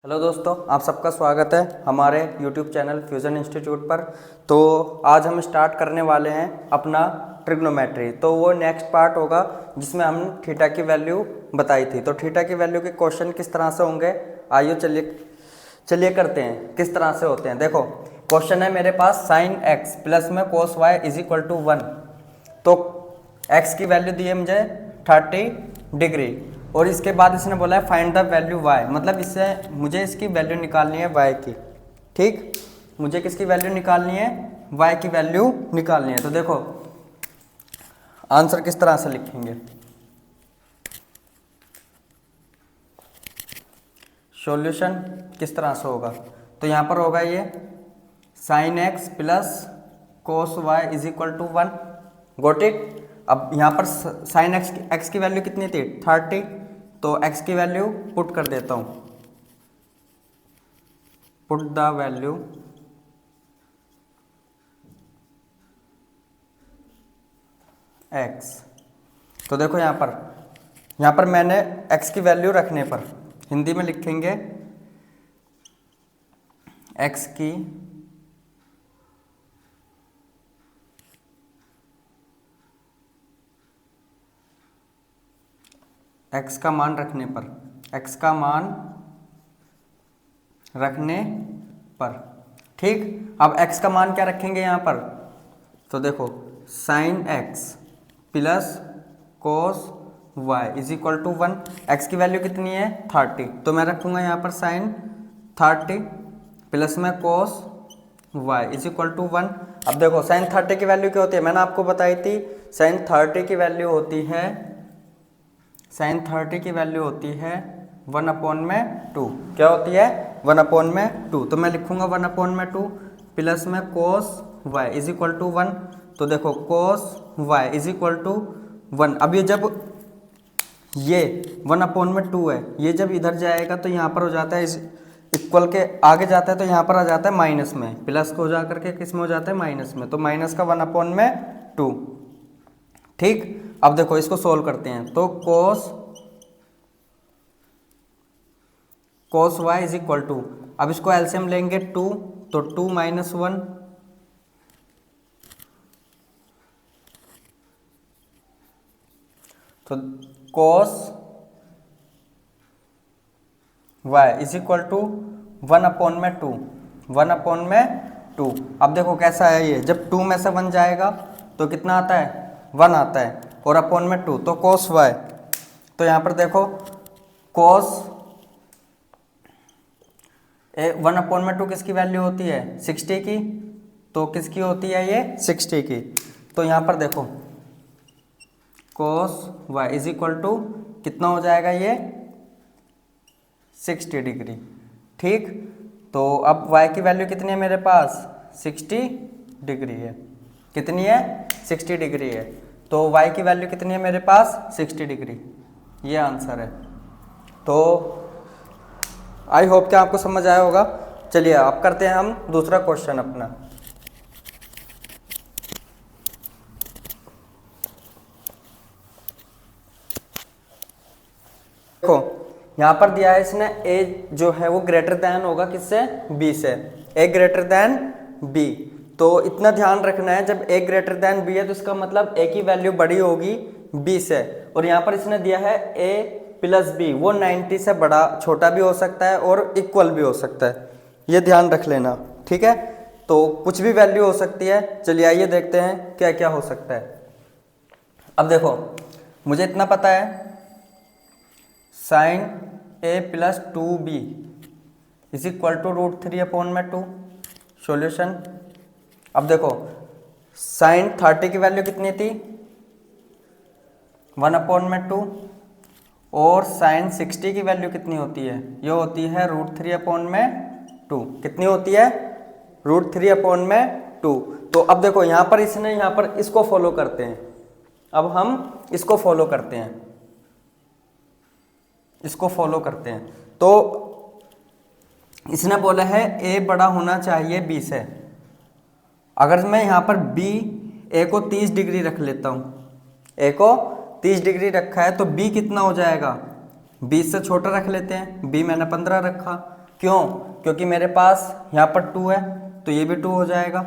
Hello दोस्तों, आप सबका स्वागत है हमारे यूट्यूब चैनल फ्यूज़न इंस्टीट्यूट पर। तो आज हम स्टार्ट करने वाले हैं अपना ट्रिग्नोमेट्री। तो वो नेक्स्ट पार्ट होगा जिसमें हम थीटा की वैल्यू बताई थी। तो थीटा की वैल्यू के क्वेश्चन किस तरह से होंगे, आइए चलिए करते हैं किस तरह से होते हैं। देखो क्वेश्चन है मेरे पास, साइन एक्स प्लस में कोस वाई इज इक्वल टू 1। तो एक्स की वैल्यू दी है मुझे 30 डिग्री और इसके बाद इसने बोला है फाइंड द वैल्यू y, मतलब इससे मुझे इसकी वैल्यू निकालनी है y की। ठीक, मुझे किसकी वैल्यू निकालनी है, y की वैल्यू निकालनी है। तो देखो आंसर किस तरह से लिखेंगे, सॉल्यूशन किस तरह से होगा। तो यहाँ पर होगा ये sine x plus cos y is equal to 1। Got it. अब यहाँ पर साइन एक्स की वैल्यू कितनी थी, 30। तो x की वैल्यू पुट कर देता हूँ, पुट द वैल्यू x। तो देखो यहाँ पर मैंने x की वैल्यू रखने पर हिंदी में लिखेंगे x की x का मान रखने पर, x का मान रखने पर। ठीक, अब x का मान क्या रखेंगे यहाँ पर, तो देखो sine x plus cos y is equal to 1। x की वैल्यू कितनी है, 30। तो मैं रखूँगा यहाँ पर साइन 30 प्लस में कोस y इज इक्वल टू 1। अब देखो साइन 30 की वैल्यू क्या होती है, मैंने आपको बताई थी। साइन 30 की वैल्यू होती है, साइन 30 की वैल्यू होती है 1/2। क्या होती है, 1/2। तो मैं लिखूंगा 1/2 प्लस में कोस y इज इक्वल टू 1। तो देखो कोस y इज इक्वल टू 1। अब ये जब ये 1/2 है, ये जब इधर जाएगा तो यहाँ पर हो जाता है, इस इक्वल के आगे जाता है तो यहाँ पर आ जाता है माइनस में, प्लस को जा करके किस में हो जाता है, माइनस में। तो माइनस का 1/2। ठीक, अब देखो इसको सोल्व करते हैं। तो कोस वाई इज इक्वल टू, अब इसको एलसीएम लेंगे 2, तो 2 - 1। तो कोस वाई इज इक्वल टू 1/2, 1/2। अब देखो कैसा है ये, जब 2 में से 1 जाएगा तो कितना आता है, 1 आता है, और अपॉन में 2। तो कोस वाई, तो यहाँ पर देखो कोस 1/2 किसकी वैल्यू होती है, 60 की। तो किसकी होती है ये, 60 की। तो यहाँ पर देखो कोस वाई इज इक्वल टू कितना हो जाएगा ये, 60 डिग्री। ठीक, तो अब y की वैल्यू कितनी है मेरे पास, 60 डिग्री है। कितनी है, 60 डिग्री है। तो y की वैल्यू कितनी है मेरे पास, 60 डिग्री। ये आंसर है। तो आई होप कि आपको समझ आया होगा। चलिए अब करते हैं हम दूसरा क्वेश्चन अपना। देखो यहाँ पर दिया है इसने a जो है वो ग्रेटर दैन होगा किससे, b से। a greater than b। तो इतना ध्यान रखना है, जब a ग्रेटर दैन b है तो इसका मतलब a की वैल्यू बड़ी होगी b से। और यहाँ पर इसने दिया है a प्लस b, वो 90 से बड़ा छोटा भी हो सकता है और इक्वल भी हो सकता है, ये ध्यान रख लेना। ठीक है, तो कुछ भी वैल्यू हो सकती है। चलिए आइए देखते हैं क्या क्या हो सकता है। अब देखो मुझे इतना पता है, sine a plus 2b is equal to √3/2। Solution. अब देखो साइन 30 की वैल्यू कितनी थी, 1/2, और साइन 60 की वैल्यू कितनी होती है, ये होती है √3/2। कितनी होती है, √3/2। तो अब देखो यहाँ पर इसने यहाँ पर इसको फॉलो करते हैं। अब हम इसको फॉलो करते हैं, इसको फॉलो करते हैं। तो इसने बोला है a बड़ा होना चाहिए b से। अगर मैं यहाँ पर a को 30 डिग्री रख लेता हूँ, a को 30 डिग्री रखा है तो b कितना हो जाएगा, 20 से छोटा रख लेते हैं। b मैंने 15 रखा, क्यों? क्योंकि मेरे पास यहाँ पर 2 है तो ये भी 2 हो जाएगा।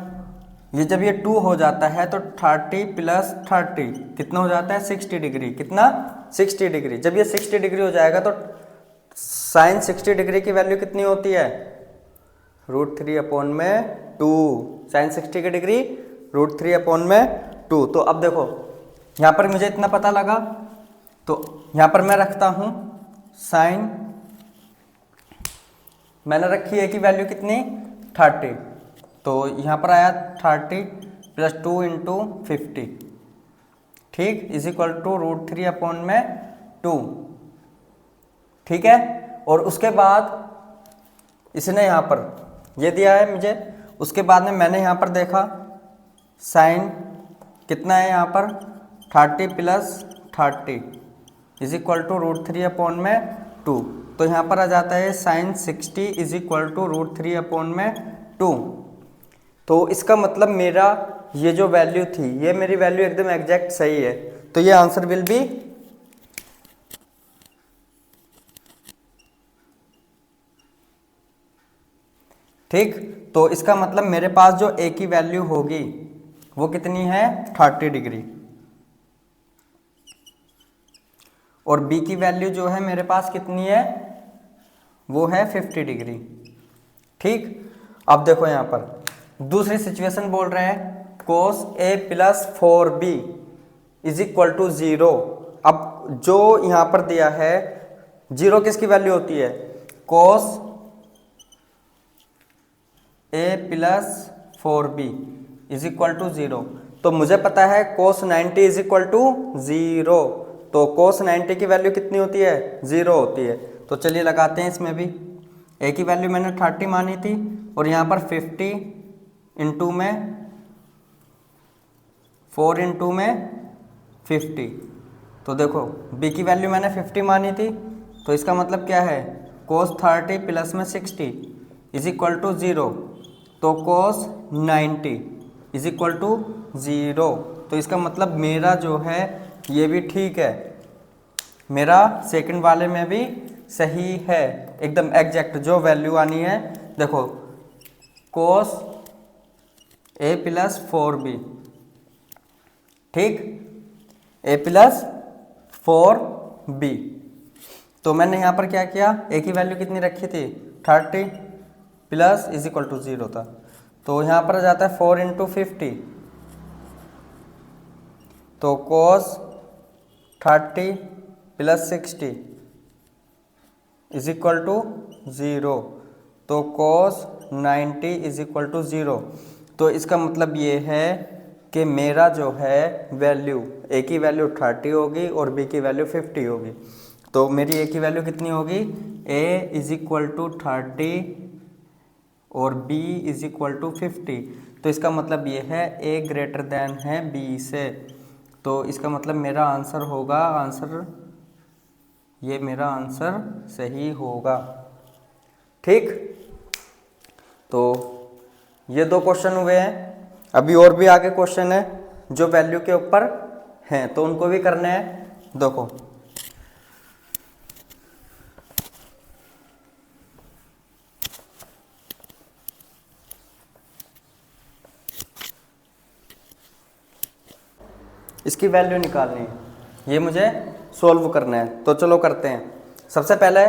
ये जब ये 2 हो जाता है तो 30 प्लस 30 कितना हो जाता है? 60 डिग्री। कितना? 60 डिग्री। जब ये 60 डिग्री हो जाएगा तो साइन 60 डिग्री की वैल्यू कितनी होती है? √3/2। साइन 60 की डिग्री √3/2। तो अब देखो यहाँ पर मुझे इतना पता लगा तो यहाँ पर मैं रखता हूँ साइन, मैंने रखी है कि वैल्यू कितनी? 30। तो यहाँ पर आया 30 प्लस 2 इंटू 50, ठीक, इज इक्वल टू √3/2। ठीक है। और उसके बाद इसने यहाँ पर ये दिया है मुझे, उसके बाद में मैंने यहाँ पर देखा साइन कितना है यहाँ पर? 30 प्लस 30 इज इक्वल टू √3/2। तो यहाँ पर आ जाता है साइन 60 इज इक्वल टू √3/2। तो इसका मतलब मेरा ये जो वैल्यू थी, ये मेरी वैल्यू एकदम एग्जैक्ट सही है। तो ये आंसर विल बी ठीक। तो इसका मतलब मेरे पास जो ए की वैल्यू होगी वो कितनी है? 30 डिग्री। और बी की वैल्यू जो है मेरे पास कितनी है? वो है 50 डिग्री। ठीक। अब देखो यहाँ पर दूसरी सिचुएशन बोल रहे हैं cos a plus 4b is equal to 0। अब जो यहाँ पर दिया है 0 किसकी वैल्यू होती है? cos a plus 4b is equal to 0। तो मुझे पता है cos 90 इज इक्वल टू 0। तो cos 90 की वैल्यू कितनी होती है? 0 होती है। तो चलिए लगाते हैं इसमें भी। a की वैल्यू मैंने 30 मानी थी और यहाँ पर 50 इंटू में 4 इंटू में 50। तो देखो b की वैल्यू मैंने 50 मानी थी, तो इसका मतलब क्या है? cos 30 प्लस में 60 इज इक्वल टू 0। तो cos 90 इज इक्वल टू 0। तो इसका मतलब मेरा जो है ये भी ठीक है, मेरा सेकंड वाले में भी सही है, एकदम एग्जैक्ट जो वैल्यू आनी है। देखो cos a प्लस 4b, ठीक, a प्लस 4b। तो मैंने यहाँ पर क्या किया? a की वैल्यू कितनी रखी थी? 30 प्लस इज इक्वल टू 0 था। तो यहाँ पर आ जाता है 4 इंटू 50। तो cos 30 plus 60 is equal to 0। तो cos 90 इज इक्वल टू 0। तो इसका मतलब ये है कि मेरा जो है वैल्यू a की वैल्यू 30 होगी और b की वैल्यू 50 होगी। तो मेरी a की वैल्यू कितनी होगी? a इज इक्वल टू 30 और b इज इक्वल टू 50। तो इसका मतलब ये है a ग्रेटर देन है b से। तो इसका मतलब मेरा आंसर होगा, ये मेरा आंसर सही होगा। ठीक। तो ये 2 क्वेश्चन हुए हैं। अभी और भी आगे क्वेश्चन है जो वैल्यू के ऊपर हैं, तो उनको भी करने हैं। देखो इसकी वैल्यू निकालनी है, ये मुझे सॉल्व करना है। तो चलो करते हैं। सबसे पहले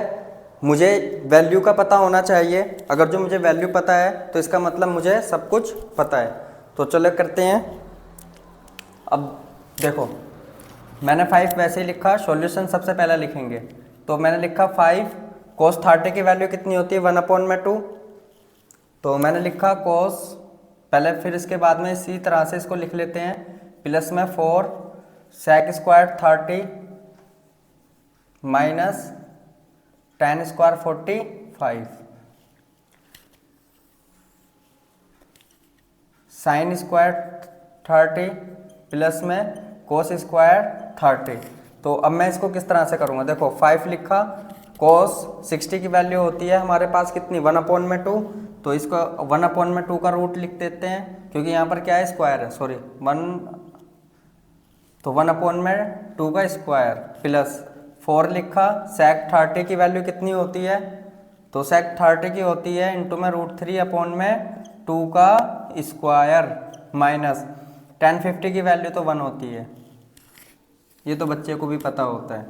मुझे वैल्यू का पता होना चाहिए। अगर जो मुझे वैल्यू पता है तो इसका मतलब मुझे सब कुछ पता है। तो चलो करते हैं। अब देखो मैंने 5 वैसे ही लिखा, सॉल्यूशन सबसे पहले लिखेंगे। तो मैंने लिखा 5 cos 30 की वैल्यू कितनी होती है? 1/2। तो मैंने लिखा cos पहले, फिर इसके बाद में इसी तरह से इसको लिख लेते हैं प्लस में 4 sec square 30 minus tan square 45 sine square 30 plus में cos स्क्वायर 30। तो अब मैं इसको किस तरह से करूँगा? देखो 5 लिखा, cos 60 की वैल्यु होती है हमारे पास कितनी? 1/2। तो इसको 1/2 का रूट लिख देते हैं, क्योंकि यहाँ पर क्या है? स्क्वायर है, सॉरी 1। तो 1/2 का स्क्वायर प्लस 4 लिखा, sec 30 की वैल्यू कितनी होती है? तो तो सेक 30 की होती है इंटू में √3 अपॉन में 2 का स्क्वायर माइनस 1050 की वैल्यू तो 1 होती है, ये तो बच्चे को भी पता होता है।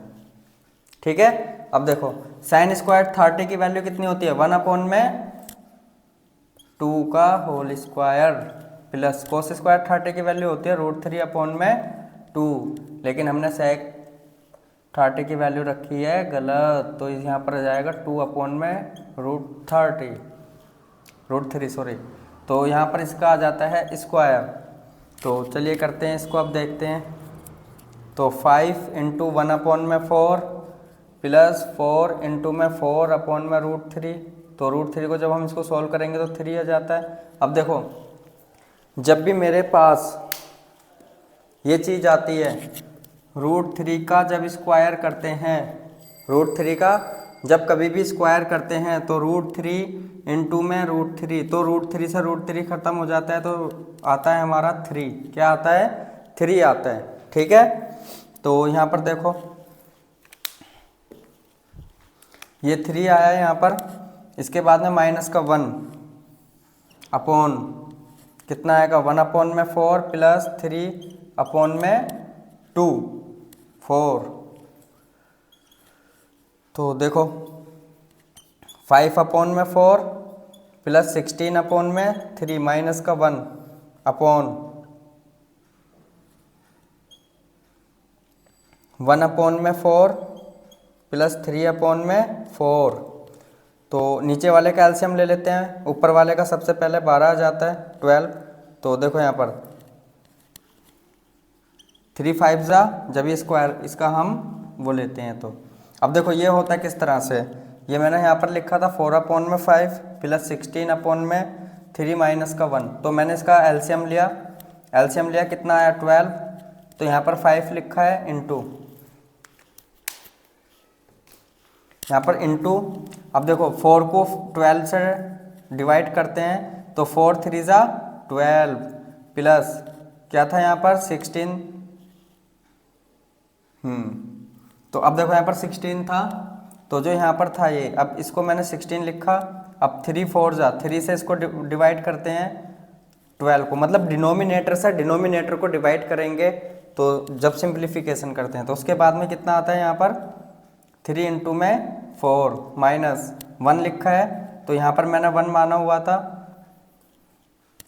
ठीक है, अब देखो साइन स्क्वायर 30 की वैल्यू कितनी होती है 1 अपॉन में 2 का whole square plus cos square 30 की वैल्यू होती है √3 अपॉन में 2, लेकिन हमने सेक 30 की वैल्यू रखी है गलत, तो यहाँ पर जाएगा 2 अपॉन में √3 सॉरी, तो यहाँ पर इसका आ जाता है स्क्वायर। तो चलिए करते हैं इसको, अब देखते हैं। तो 5 इंटू 1 अपॉन में 4 प्लस 4 इंटू में 4 अपॉन में √3, तो √3 को जब हम इसको सॉल्व करेंगे तो 3 आ जाता है। अब देखो जब भी मेरे पास ये चीज़ आती है √3 का जब स्क्वायर करते हैं, √3 का जब कभी भी स्क्वायर करते हैं तो √3 इंटू में √3, तो √3 से √3 खत्म हो जाता है, तो आता है हमारा 3। क्या आता है 3 आता है। ठीक है, तो यहाँ पर देखो ये 3 आया है यहाँ पर, इसके बाद में माइनस का 1 अपॉन कितना आएगा 1 अपॉन में 4 प्लस 3 अपॉन में 2 4, तो देखो 5 अपॉन में 4 प्लस 16 अपॉन में 3 माइनस का 1 अपॉन 1 अपॉन में 4 प्लस 3 अपॉन में 4, तो नीचे वाले का एलसीएम ले लेते हैं, ऊपर वाले का सबसे पहले 12 आ जाता है 12, तो देखो यहाँ पर 3 5 जा, जब ये स्क्वायर इसका हम वो लेते हैं, तो अब देखो ये होता है किस तरह से, ये मैंने यहाँ पर लिखा था 4 अपॉन में 5 प्लस 16 अपॉन में 3 माइनस का 1, तो मैंने इसका एलसीएम लिया कितना आया 12, तो यहाँ पर 5 लिखा है इंटू, यहाँ पर इंटू, अब देखो 4 को 12 से डिवाइड करते हैं तो 4 3 जा 12 प्लस क्या था यहाँ पर 16, तो अब देखो यहाँ पर 16 था, तो जो यहाँ पर था ये, अब इसको मैंने 16 लिखा, अब 3 4 जा 3 से इसको डिवाइड करते हैं 12 को, मतलब डिनोमिनेटर से डिनोमिनेटर को डिवाइड करेंगे, तो जब सिंप्लीफिकेशन करते हैं तो उसके बाद में कितना आता है यहाँ पर 3 इंटू में 4 माइनस 1 लिखा है, तो यहाँ पर मैंने 1 माना हुआ था,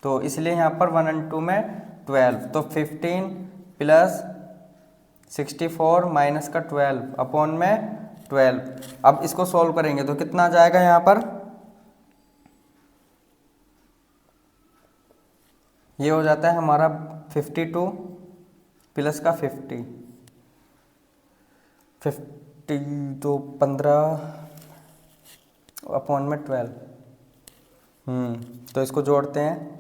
तो इसलिए यहाँ पर 1 इंटू में 12, तो 15 प्लस 64 माइनस का 12 अपॉन में 12। अब इसको सॉल्व करेंगे तो कितना आ जाएगा यहाँ पर, ये हो जाता है हमारा 52 प्लस का 50 तो 15 अपॉन में 12, तो इसको जोड़ते हैं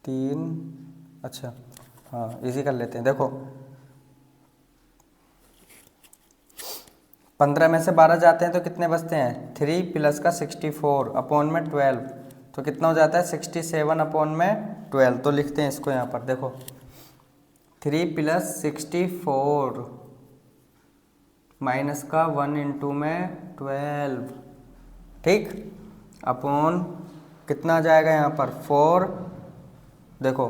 3, अच्छा हाँ इजी कर लेते हैं। देखो 15 में से 12 जाते हैं तो कितने बचते हैं 3 प्लस का 64 अपॉन में 12, तो कितना हो जाता है 67 अपॉन में 12, तो लिखते हैं इसको यहाँ पर, देखो 3 प्लस 64 माइनस का 1 इंटू में 12, ठीक, अपॉन कितना आ जाएगा यहाँ पर 4, देखो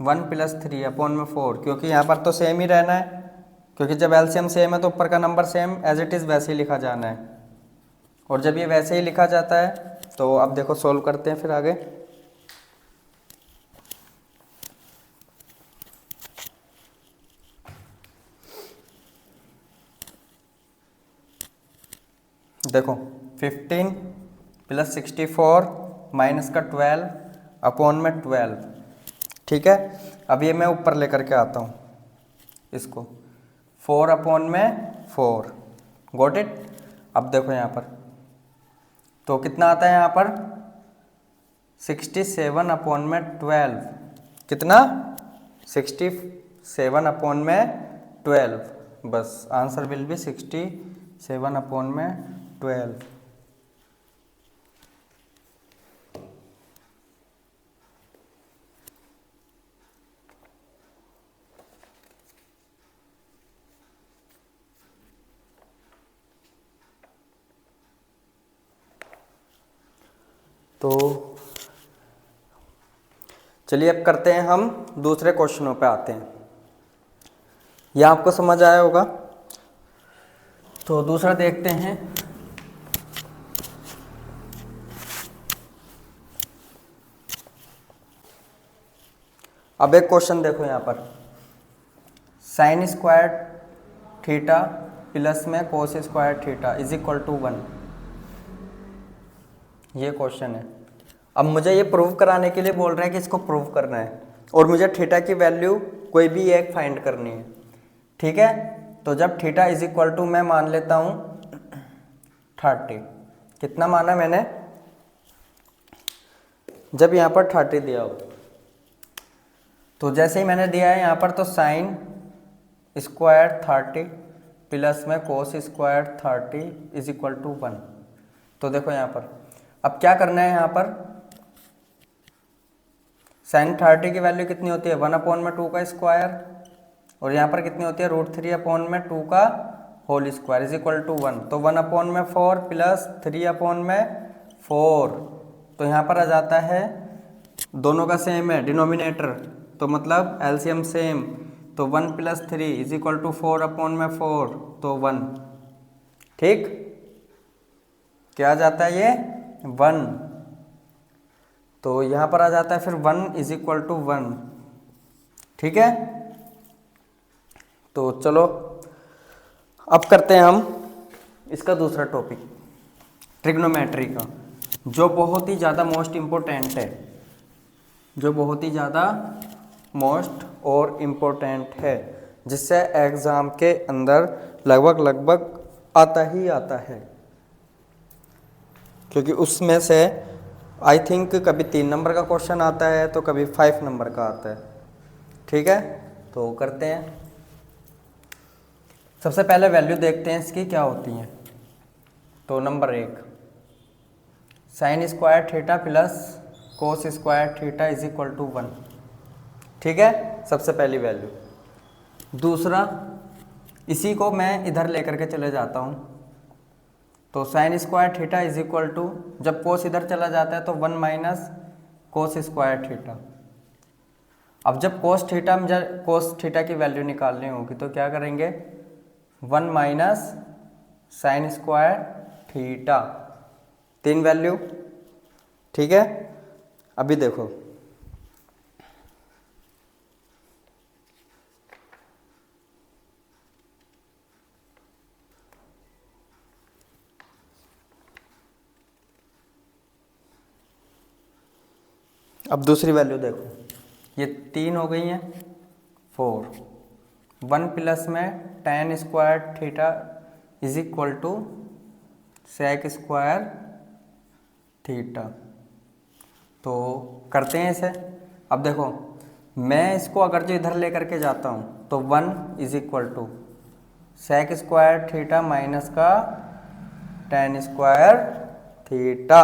1 प्लस 3 अपॉन में 4, क्योंकि यहाँ पर तो सेम ही रहना है, क्योंकि जब एलसीएम सेम है तो ऊपर का number same as it is वैसे ही लिखा जाना है, और जब ये वैसे ही लिखा जाता है तो अब देखो सोल्व करते हैं फिर आगे। देखो 15 प्लस 64 माइनस का 12 अपॉन में 12, ठीक है। अब ये मैं ऊपर लेकर के आता हूँ इसको, 4 अपॉन में 4, गॉट इट। अब देखो यहाँ पर तो कितना आता है यहाँ पर 67 अपॉन में 12, कितना 67 अपॉन में 12, बस आंसर विल बी 67 अपॉन में 12। तो चलिए अब करते हैं, हम दूसरे क्वेश्चनों पे आते हैं। यह आपको समझ आया होगा। तो दूसरा देखते हैं। अब एक क्वेश्चन देखो यहाँ पर, साइन स्क्वायर थीटा प्लस में cos square theta is equal to 1। ये क्वेश्चन है। अब मुझे ये प्रूव कराने के लिए बोल रहे हैं कि इसको प्रूव करना है और मुझे थीटा की वैल्यू कोई भी एक फाइंड करनी है। ठीक है, तो जब थीटा इज इक्वल टू मैं मान लेता हूँ 30। कितना माना मैंने? जब यहाँ पर 30 दिया हो, तो जैसे ही मैंने दिया है यहाँ पर, तो साइन स्क्वायर 30 प्लस में cos square 30 is equal to 1। तो देखो यहाँ पर अब क्या करना है, यहाँ पर साइन 30 की वैल्यू कितनी होती है? 1/2 का स्क्वायर, और यहाँ पर कितनी होती है? √3/2 का whole square is equal to 1। तो 1/4 प्लस 3/4, तो यहाँ पर आ जाता है, दोनों का सेम है डिनोमिनेटर, तो मतलब एलसीएम सेम, तो 1 + 3 इज इक्वल टू 4/4, तो 1। ठीक, क्या आ जाता है ये? 1। तो यहाँ पर आ जाता है फिर 1 इज इक्वल टू 1। ठीक है, तो चलो अब करते हैं हम इसका दूसरा टॉपिक, ट्रिग्नोमेट्री का, जो बहुत ही ज़्यादा मोस्ट इम्पोर्टेंट है, जो बहुत ही ज़्यादा मोस्ट और इम्पोर्टेंट है, जिससे एग्ज़ाम के अंदर लगभग आता ही आता है, क्योंकि उसमें से आई थिंक कभी 3 नंबर का क्वेश्चन आता है तो कभी 5 नंबर का आता है। ठीक है, तो करते हैं। सबसे पहले वैल्यू देखते हैं इसकी क्या होती है। तो number 1, sine square theta plus cos square theta is equal to 1। ठीक है, सबसे पहली वैल्यू। दूसरा, इसी को मैं इधर लेकर के चले जाता हूँ, तो sine square theta is equal to, जब कोस इधर चला जाता है तो 1 माइनस कोस स्क्वायर थीटा। अब जब कोस थीटा की वैल्यू निकालनी होगी तो क्या करेंगे? 1 minus sign square theta, 3 value. ठीक है, अभी देखो, अब दूसरी वैल्यू देखो, ये 3 हो गई हैं, 4। 1 प्लस में tan square theta is equal to sec square theta. तो करते हैं इसे। अब देखो, मैं इसको अगर जो इधर लेकर के जाता हूँ तो 1 is equal to sec square theta minus का tan स्क्वायर थीटा।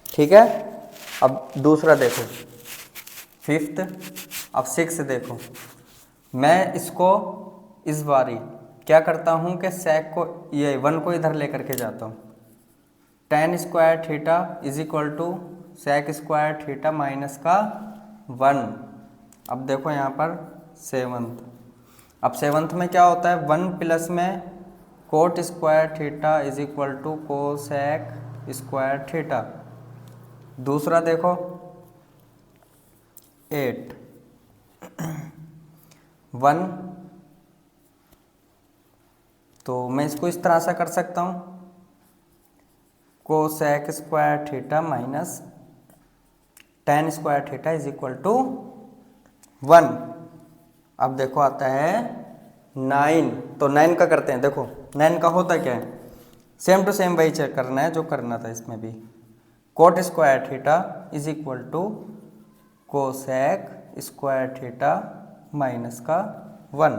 ठीक है, अब दूसरा देखो, 5th। अब 6 देखो, मैं इसको इस बारी क्या करता हूँ कि सेक को, ये 1 को इधर लेकर के जाता हूँ, tan square theta is equal to sec square theta minus का 1। अब देखो यहाँ पर 7th। अब 7th में क्या होता है? 1 प्लस में cot square theta is equal to cosec square theta. दूसरा देखो 8। 1, तो मैं इसको इस तरह से कर सकता हूँ, cosec square theta minus tan square theta is equal to 1। अब देखो आता है 9। तो 9 का करते हैं। देखो 9 का होता क्या है? सेम टू सेम वही चेक करना है जो करना था इसमें भी। Cot square theta is equal to cosec square theta minus का 1।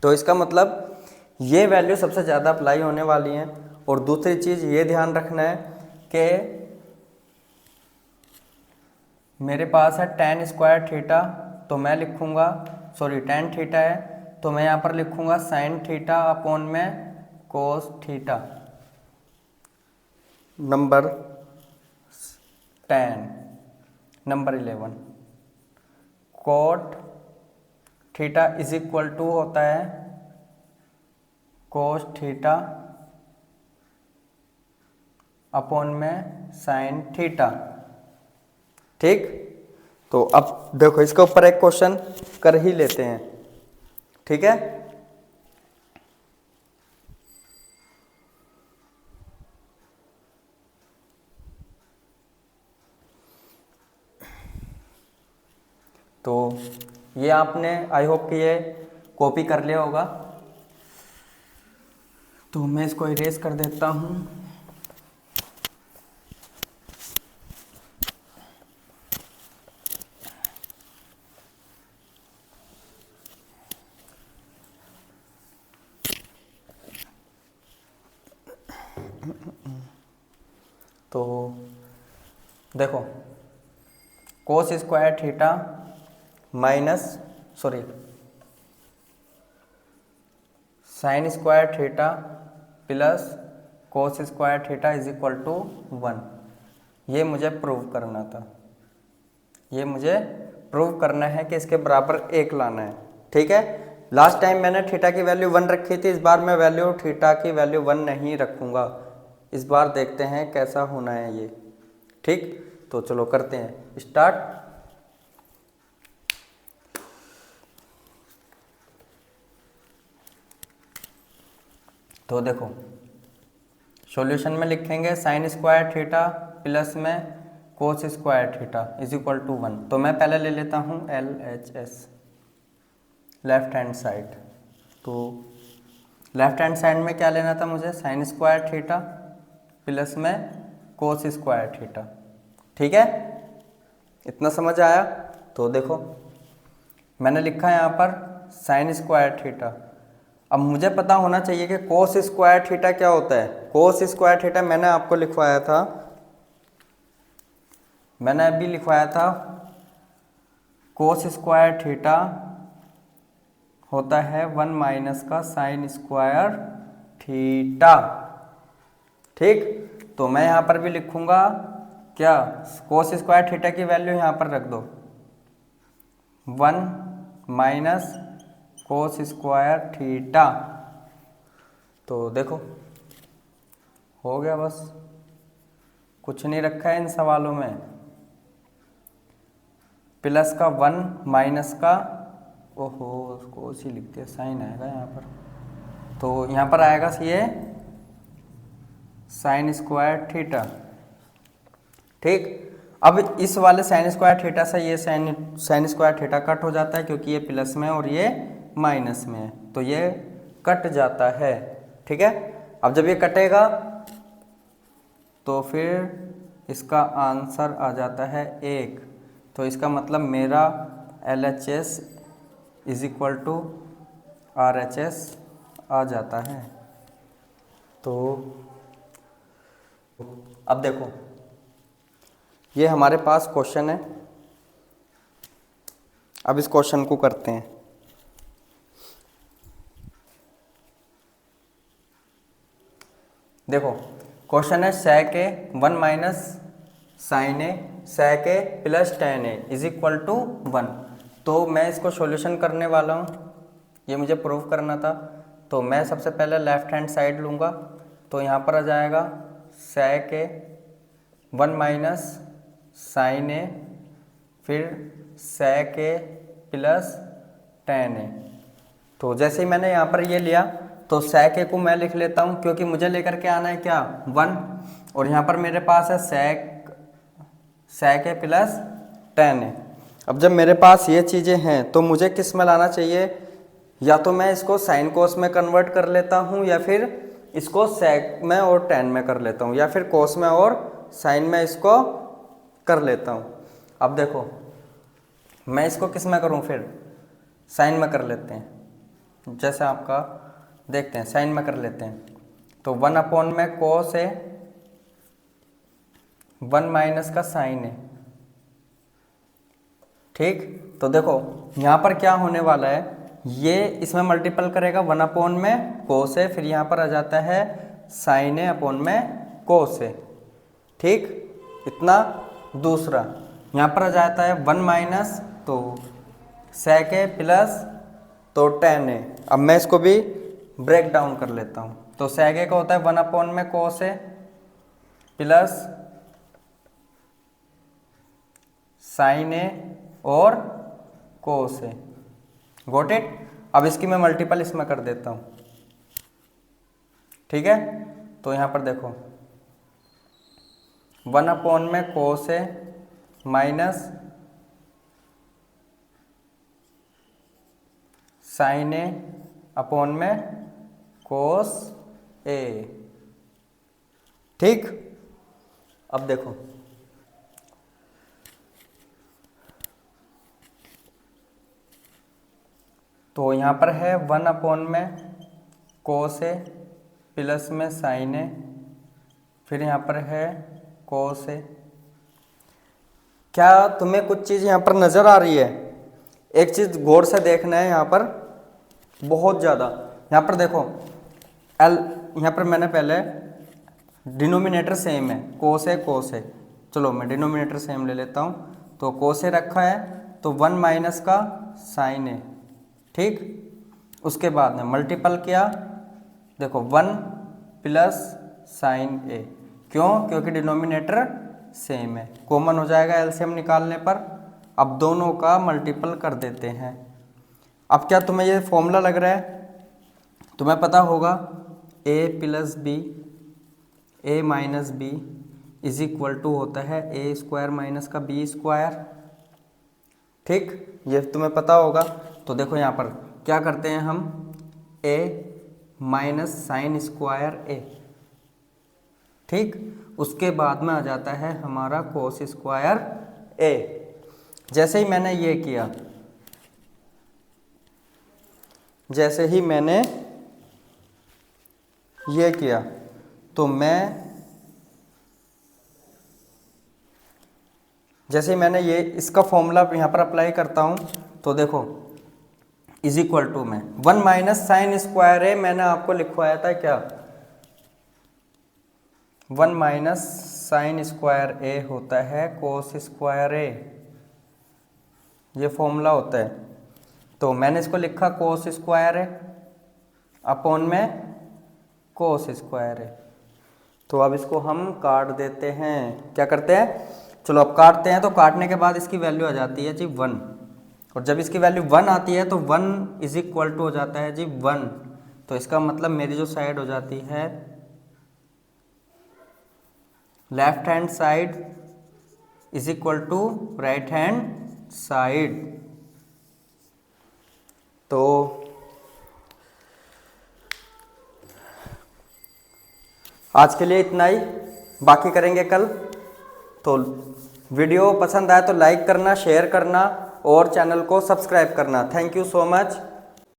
तो इसका मतलब ये वैल्यू सबसे ज़्यादा अप्लाई होने वाली है। और दूसरी चीज़ ये ध्यान रखना है कि मेरे पास है tan स्क्वायर थीटा, तो मैं लिखूँगा, सॉरी tan थीटा है तो मैं यहाँ पर लिखूँगा sin थीटा अपॉन में cos theta. Number 10, number 11 cot theta is equal to होता है कोस थीटा अपॉन में साइन थीटा। ठीक, तो अब देखो इसके ऊपर एक क्वेश्चन कर ही लेते हैं। ठीक है, तो ये आपने आई होप कि ये कॉपी कर लिया होगा, तो मैं इसको इरेज कर देता हूँ। तो देखो cos square theta sine square theta plus cos square theta is equal to 1, ये मुझे प्रूव करना था। ये मुझे प्रूव करना है कि इसके बराबर 1 लाना है। ठीक है, लास्ट टाइम मैंने थीटा की वैल्यू 1 रखी थी, इस बार मैं वैल्यू थीटा की वैल्यू 1 नहीं रखूँगा। इस बार देखते हैं कैसा होना है ये। ठीक, तो चलो करते हैं स्टार्ट। तो देखो सॉल्यूशन में लिखेंगे साइन स्क्वायर थीटा प्लस में cos square theta is equal to 1। तो मैं पहले ले लेता हूँ LHS, लेफ्ट हैंड साइड। तो लेफ्ट हैंड साइड में क्या लेना था मुझे, साइन स्क्वायर थीटा प्लस में कोस स्क्वायर थीटा। ठीक है, इतना समझ आया। तो देखो मैंने लिखा है यहाँ पर साइन स्क्वायर थीटा। अब मुझे पता होना चाहिए कि कोस स्क्वायर थीटा क्या होता है। कोस स्क्वायर थीटा मैंने आपको लिखवाया था, मैंने अभी लिखवाया था कोस स्क्वायर थीटा होता है 1 माइनस का साइन स्क्वायर थीटा। ठीक, तो मैं यहाँ पर भी लिखूंगा क्या, कोस स्क्वायर थीटा की वैल्यू यहाँ पर रख दो 1 माइनस कोस स्क्वायर थीटा। तो देखो हो गया, बस कुछ नहीं रखा है इन सवालों में। प्लस का 1 माइनस का, ओहो कोस ही लिखते हैं, साइन आएगा यहाँ पर। तो यहाँ पर आएगा ये साइन स्क्वायर थीटा। ठीक, अब इस वाले साइन स्क्वायर थीटा से ये साइन स्क्वायर थीटा कट हो जाता है, क्योंकि ये प्लस में और ये माइनस में है, तो ये कट जाता है। ठीक है, अब जब ये कटेगा तो फिर इसका आंसर आ जाता है 1। तो इसका मतलब मेरा LHS is equal to RHS आ जाता है। तो अब देखो ये हमारे पास क्वेश्चन है, अब इस क्वेश्चन को करते हैं। देखो क्वेश्चन है sec A 1 minus sine a sec A plus tan A is equal to 1। तो मैं इसको सॉल्यूशन करने वाला हूँ, ये मुझे प्रूव करना था। तो मैं सबसे पहले लेफ्ट हैंड साइड लूँगा, तो यहाँ पर आ जाएगा sec A 1 माइनस साइन ए फिर sec A plus tan A। तो जैसे ही मैंने यहाँ पर ये लिया तो sec A को मैं लिख लेता हूँ, क्योंकि मुझे लेकर के आना है क्या 1, और यहाँ पर मेरे पास है sec A plus tan A। अब जब मेरे पास ये चीज़ें हैं तो मुझे किस में लाना चाहिए, या तो मैं इसको साइन कोस में कन्वर्ट कर लेता हूँ, या फिर इसको sec में और tan में कर लेता हूँ, या फिर कोस में और साइन में इसको कर लेता हूँ। अब देखो मैं इसको किस में करूँ, फिर साइन में कर लेते हैं। जैसे आपका देखते हैं, साइन में कर लेते हैं। तो 1 अपॉन में कोस है 1 माइनस का साइन है। ठीक, तो देखो यहाँ पर क्या होने वाला है, ये इसमें मल्टीपल करेगा 1 अपॉन में कोस है, फिर यहाँ पर आ जाता है साइन है अपॉन में कोस है। ठीक, इतना। दूसरा यहाँ पर आ जाता है 1 माइनस, तो sec a प्लस तो tan a। अब मैं इसको भी ब्रेक डाउन कर लेता हूँ। तो sec a का होता है 1 अपॉन में cos a plus sin a और cos a। Got it. अब इसकी मैं मल्टीपल इसमें कर देता हूँ, ठीक है। तो यहाँ पर देखो 1 अपॉन में cos a minus sin a upon में cos a, ठीक। अब देखो तो यहाँ पर है 1 अपॉन में cos a प्लस में sin a, फिर यहाँ पर है cos a। क्या तुम्हें कुछ चीज़ यहाँ पर नज़र आ रही है? एक चीज़ गौर से देखना है यहाँ पर, बहुत ज़्यादा। यहाँ पर देखो L, यहाँ पर मैंने पहले डिनोमिनेटर सेम है, cos a। चलो मैं डिनोमिनेटर सेम ले लेता हूँ। तो cos a रखा है तो 1 माइनस का sin a, ठीक। उसके बाद में मल्टीपल किया, देखो 1 प्लस sin a। क्यों? क्योंकि डिनोमिनेटर सेम है, कॉमन हो जाएगा एलसीएम निकालने पर। अब दोनों का मल्टीपल कर देते हैं। अब क्या तुम्हें ये फॉर्मूला लग रहा है? तुम्हें पता होगा a plus b, a minus b is equal to होता है a स्क्वायर माइनस का b स्क्वायर, ठीक। ये तुम्हें पता होगा। तो देखो यहाँ पर क्या करते हैं हम, a minus sine square a, ठीक। उसके बाद में आ जाता है हमारा कोस स्क्वायर a। जैसे ही मैंने ये किया, जैसे ही मैंने ये किया, तो जैसे ही मैंने ये इसका फॉर्मूला यहाँ पर अप्लाई करता हूँ, तो देखो इज इक्वल टू में 1 माइनस साइन स्क्वायर a मैंने आपको लिखवाया था क्या, 1 माइनस साइन स्क्वायर a होता है कोस स्क्वायर a, ये फॉर्मूला होता है। तो मैंने इसको लिखा कोस स्क्वायर a अपॉन में कोस स्क्वायर a। तो अब इसको हम काट देते हैं। क्या करते हैं? चलो अब काटते हैं। तो काटने के बाद इसकी वैल्यू आ जाती है जी 1, और जब इसकी वैल्यू 1 आती है तो 1 इज इक्वल टू हो जाता है जी 1। तो इसका मतलब मेरी जो साइड हो जाती है left hand side is equal to right hand side. तो आज के लिए इतना ही, बाकी करेंगे कल। तो वीडियो पसंद आए तो लाइक करना, शेयर करना और चैनल को सब्सक्राइब करना। Thank you so much.